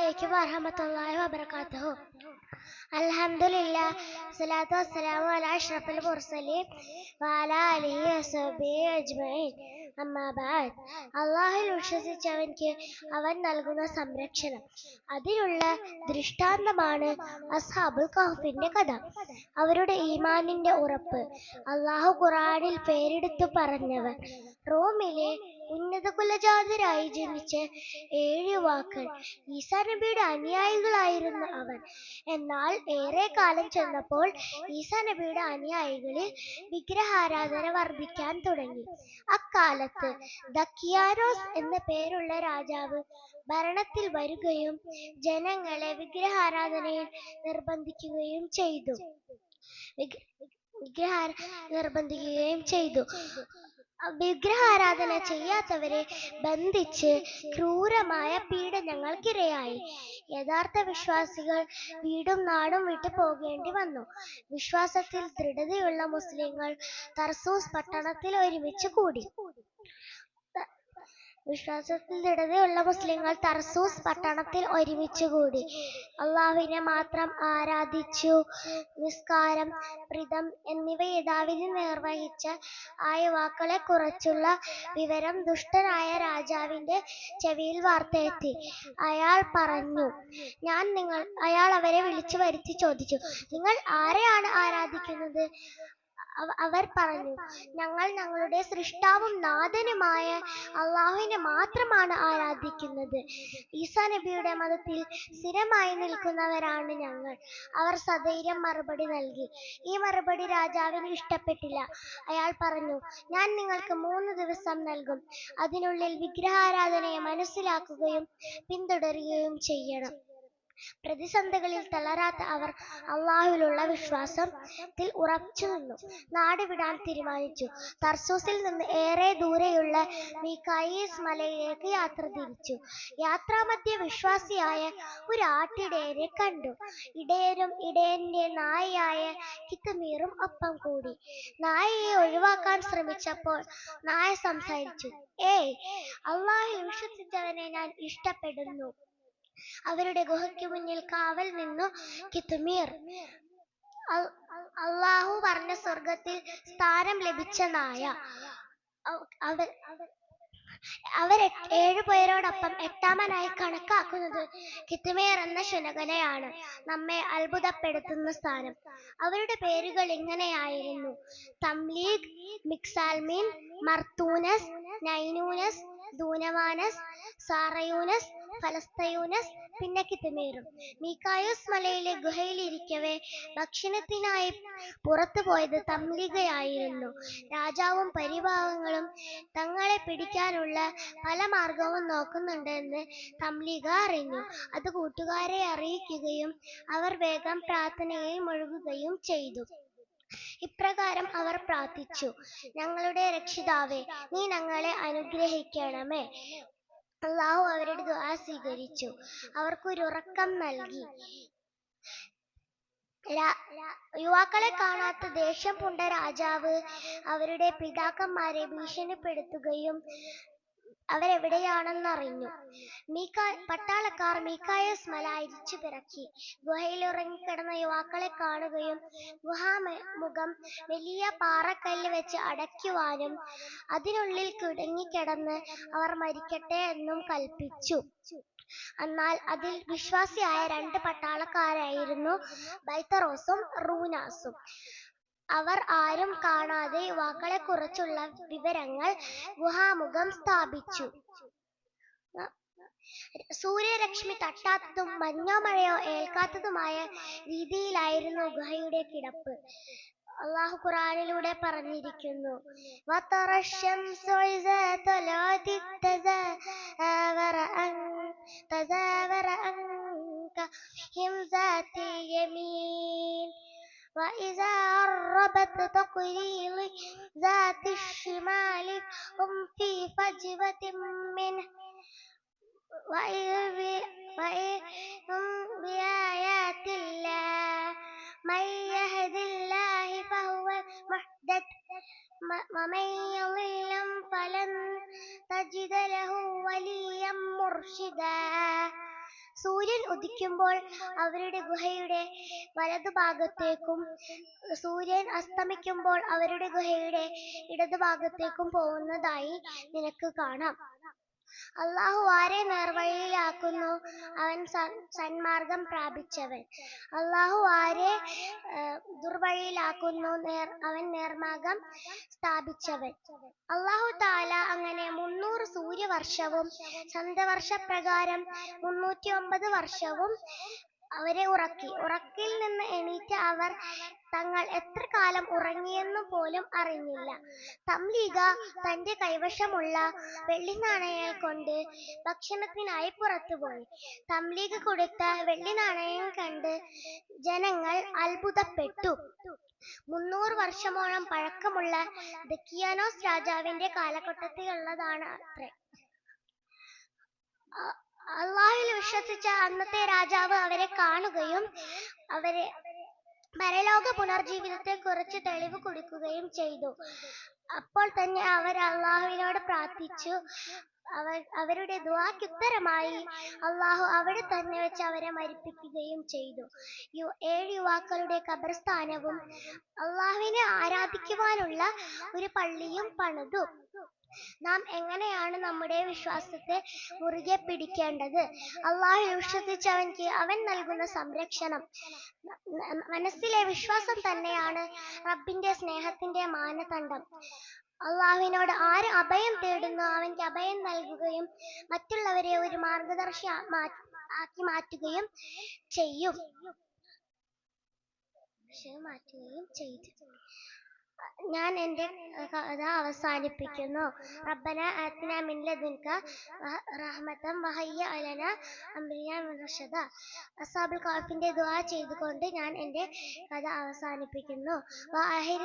അലൈക്കും വറഹ്മത്തുള്ളാഹി വബറകാതുഹു. അൽഹംദുലില്ലാ സ്വലാത്തു വസ്സലാമു അലാ അഷ്റഫിൽ മുർസലീൻ വഅലാ ആലിഹി വസഹ്ബിഹി അജ്മഈൻ. അമ്മാ ബഅദ്. അല്ലാഹുവിൽ വിശ്വസിച്ചവൻക്ക് അവൻ നൽകുന്ന സംരക്ഷണം, അതിനുള്ള ദൃഷ്ടാന്തമാണ് അസ്ഹാബുൽ കഹ്ഫിന്റെ കഥ. അവരുടെ ഈമാനിന്റെ ഉറപ്പ് അല്ലാഹു ഖുർആനിൽ പേരെടുത്തു പറഞ്ഞവർ. റോമിലെ ഉന്നത കുലജാതരായി ജനിച്ച 7 യുവാക്കൾ. ഈസാ നബിയുടെ അനുയായികളായിരുന്നു അവർ. എന്നാൽ ഏറെ കാലം ചെന്നപ്പോൾ ഈസാ നബിയുടെ അനുയായികളിൽ വിഗ്രഹാരാധന വർദ്ധിക്കാൻ തുടങ്ങി. അക്കാലത്ത് ദക്കിയാനോസ് എന്ന പേരുള്ള രാജാവ് ഭരണത്തിൽ വരികയും ജനങ്ങളെ വിഗ്രഹാരാധനയിൽ നിർബന്ധിക്കുകയും ചെയ്തു. വിഗ്രഹാരാധന ചെയ്യാത്തവരെ ബന്ധിച്ച് ക്രൂരമായ പീഡനങ്ങൾക്കിരയായി. യഥാർത്ഥ വിശ്വാസികൾ വീടും നാടും വിട്ടു പോകേണ്ടി വന്നു. വിശ്വാസത്തിൽ ദൃഢതയുള്ള മുസ്ലിങ്ങൾ തർസൂസ് പട്ടണത്തിൽ ഒരുമിച്ച് കൂടി. അള്ളാഹുവിനെ മാത്രം ആരാധിച്ചു. നിസ്കാരം, വ്രതം എന്നിവ യഥാവിധി നിർവഹിച്ച ആ യുവാക്കളെ കുറിച്ചുള്ള വിവരം ദുഷ്ടനായ രാജാവിന്റെ ചെവിയിൽ വാർത്തയെത്തി. അയാൾ അവരെ വിളിച്ചു വരുത്തി ചോദിച്ചു, നിങ്ങൾ ആരെയാണ് ആരാധിക്കുന്നത്? അവർ പറഞ്ഞു, ഞങ്ങൾ ഞങ്ങളുടെ സൃഷ്ടാവും നാഥനുമായ അള്ളാഹുവിനെ മാത്രമാണ് ആരാധിക്കുന്നത്. ഈസാ നബിയുടെ മതത്തിൽ സ്ഥിരമായി നിൽക്കുന്നവരാണ് ഞങ്ങൾ. അവർ സധൈര്യം മറുപടി നൽകി. ഈ മറുപടി രാജാവിന് ഇഷ്ടപ്പെട്ടില്ല. അയാൾ പറഞ്ഞു, ഞാൻ നിങ്ങൾക്ക് 3 ദിവസം നൽകും. അതിനുള്ളിൽ വിഗ്രഹാരാധനയെ മനസ്സിലാക്കുകയും പിന്തുടരുകയും ചെയ്യണം. പ്രതിസന്ധികളിൽ തളരാത്ത അവർ അള്ളാഹുവിലുള്ള വിശ്വാസത്തിൽ ഉറച്ചു നിന്നു. നാട് വിടാൻ തീരുമാനിച്ചു. തർസൂസിൽ നിന്ന് ഏറെ ദൂരെയുള്ള മീഖായീസ് മലയിലേക്ക് യാത്ര തിരിച്ചു. യാത്രാമധ്യേ വിശ്വാസിയായ ഒരു ആട്ടിടയനെ കണ്ടു. ഇടയനും ഇടയന്റെ നായയായ കിത്മീറും ഒപ്പം കൂടി. നായയെ ഒഴിവാക്കാൻ ശ്രമിച്ചപ്പോൾ നായ സംസാരിച്ചു, ഏയ്, അള്ളാഹുവിൽ വിശ്വസിച്ചവനെ ഞാൻ ഇഷ്ടപ്പെടുന്നു. അവരുടെ ഗുഹയ്ക്ക് മുന്നിൽ കാവൽ നിന്നു കിത്മീർ. അള്ളാഹു പറഞ്ഞ സ്വർഗത്തിൽ സ്ഥാനം ലഭിച്ച നായ. അവർ 7 പേരോടൊപ്പം 8ാമനായി കണക്കാക്കുന്നത് കിത്മീർ എന്ന ശുനകനെയാണ്. നമ്മെ അത്ഭുതപ്പെടുത്തുന്ന സ്ഥാനം. അവരുടെ പേരുകൾ ഇങ്ങനെയായിരുന്നു: തംലീഖ്, മിക്സാൽമീൻ, മർത്തൂനസ്, നൈനൂനസ്, ദൂനവാനസ്, സാറയൂനസ്, ഫലസ്തയൂനസ്, പിന്നെ കിത്മീറും. മീഖായൂസ് മലയിലെ ഗുഹയിലിരിക്കവേ ഭക്ഷണത്തിനായി പുറത്തു പോയത് തംലീഖയായിരുന്നു. രാജാവും പരിവാരങ്ങളും തങ്ങളെ പിടിക്കാനുള്ള പല മാർഗവും നോക്കുന്നുണ്ടെന്ന് തംലീഖ അറിഞ്ഞു. അത് കൂട്ടുകാരെ അറിയിക്കുകയും അവർ വേഗം പ്രാർത്ഥനയിൽ മുഴുകുകയും ചെയ്തു. ഇപ്രകാരം അവർ പ്രാർത്ഥിച്ചു, ഞങ്ങളുടെ രക്ഷിതാവേ, നീ ഞങ്ങളെ അനുഗ്രഹിക്കണമേ. അള്ളാഹു അവരുടെ ദുആ സ്വീകരിച്ചു. അവർക്കൊരുറക്കം നൽകി. യുവാക്കളെ കാണാത്ത ദേഷ്യം പൂണ്ട രാജാവ് അവരുടെ പിതാക്കന്മാരെ ഭീഷണിപ്പെടുത്തുകയും അവരെവിടെയാണെന്നറിഞ്ഞു. പട്ടാളക്കാർ മീഖായൂസ് മല അരിച്ചു പിറക്കി. ഗുഹയിൽ ഉറങ്ങിക്കിടന്ന യുവാക്കളെ കാണുകയും ഗുഹാമുഖം വലിയ പാറക്കല്ല് വെച്ച് അടയ്ക്കുവാനും അതിനുള്ളിൽ കുടുങ്ങിക്കിടന്ന് അവർ മരിക്കട്ടെ എന്നും കൽപ്പിച്ചു. എന്നാൽ അതിൽ വിശ്വാസിയായ 2 പട്ടാളക്കാരായിരുന്നു ബൈത്തറോസും റൂനാസും. അവർ ആരും കാണാതെ യുവാക്കളെ കുറിച്ചുള്ള വിവരങ്ങൾ ഗുഹാമുഖം സ്ഥാപിച്ചു. സൂര്യരശ്മി തട്ടാത്തതും മഞ്ഞോ മഴയോ ഏൽക്കാത്തതുമായ രീതിയിലായിരുന്നു ഗുഹയുടെ കിടപ്പ്. അള്ളാഹു ഖുർആനിലൂടെ പറഞ്ഞിരിക്കുന്നു, وإذا عربت تقريض ذات الشمال هم في فجوة منه وهم بآيات الله من يهد الله فهو المهتد ومن يضلل فلن تجد له وليا مرشدا. സൂര്യൻ ഉദിക്കുമ്പോൾ അവരുടെ ഗുഹയുടെ വലതുഭാഗത്തേക്കും സൂര്യൻ അസ്തമിക്കുമ്പോൾ അവരുടെ ഗുഹയുടെ ഇടതുഭാഗത്തേക്കും പോകുന്നതായി നിനക്ക് കാണാം. അള്ളാഹു ആരെ നേർവഴിയിലാക്കുന്നു അവൻ സന്മാർഗം പ്രാപിച്ചവൻ. അള്ളാഹു ആരെ ദുർവഴിയിലാക്കുന്നു അവൻ നേർമാർഗം സ്ഥാപിച്ചവൻ. അള്ളാഹു താല അങ്ങനെ 300 സൂര്യവർഷവും ചന്ദ്രവർഷപ്രകാരം 309 വർഷവും അവരെ ഉറക്കി. ഉറക്കിൽ നിന്ന് എണീറ്റ അവർ തങ്ങൾ എത്ര കാലം ഉറങ്ങിയെന്നു പോലും അറിഞ്ഞില്ല. തംലീഗ തന്റെ കൈവശമുള്ള വെള്ളിനാണയങ്ങൾ കൊണ്ട് ഭക്ഷണത്തിനായി പുറത്തുപോയി. തംലീഗ കൊടുത്ത വെള്ളിനാണയം കണ്ട് ജനങ്ങൾ അത്ഭുതപ്പെട്ടു. 300 വർഷമോളം പഴക്കമുള്ള ദക്കിയാനോസ് രാജാവിന്റെ കാലഘട്ടത്തിലുള്ളതാണ് അത്രേ. അള്ളാഹുവിൽ വിശ്വസിച്ച അന്നത്തെ രാജാവ് അവരെ കാണുകയും അവരെ പരലോക പുനർജീവിതത്തെ കുറിച്ച് തെളിവ് കൊടുക്കുകയും ചെയ്തു. അപ്പോൾ തന്നെ അവർ അള്ളാഹുവിനോട് പ്രാർത്ഥിച്ചു. അവരുടെ ദുആക്കുത്തരമായി അള്ളാഹു അവിടെ തന്നെ വെച്ച് അവരെ മരിപ്പിക്കുകയും ചെയ്തു. 7 യുവാക്കളുടെ ഖബർസ്ഥാനവും അള്ളാഹുവിനെ ആരാധിക്കുവാനുള്ള ഒരു പള്ളിയും പണിതു. നാം എങ്ങനെയാണ് നമ്മുടെ വിശ്വാസത്തെ മുറുകെ പിടിക്കേണ്ടത്? അള്ളാഹുവിൽ വിശ്വസിച്ചവൻക്ക് അവൻ നൽകുന്ന സംരക്ഷണം. മനസ്സിലെ വിശ്വാസം തന്നെയാണ് റബ്ബിന്റെ സ്നേഹത്തിന്റെ മാനദണ്ഡം. അള്ളാഹുവിനോട് ആര് അഭയം തേടുന്നു അവൻക്ക് അഭയം നൽകുകയും മറ്റുള്ളവരെ ഒരു മാർഗദർശി ആക്കി മാറ്റുകയും ചെയ്യും. ഞാൻ എൻ്റെ കഥ അവസാനിപ്പിക്കുന്നു. റബ്ബന ആതിനാ മിൻ ലദുൻക റഹ്മതൻ വഹയ്യിഅ ലനാ അംരിനാ റശദ. അസ്ഹാബുൽ കഹ്ഫിന്റെ ദുആ ചെയ്തുകൊണ്ട് ഞാൻ എൻ്റെ കഥ അവസാനിപ്പിക്കുന്നു.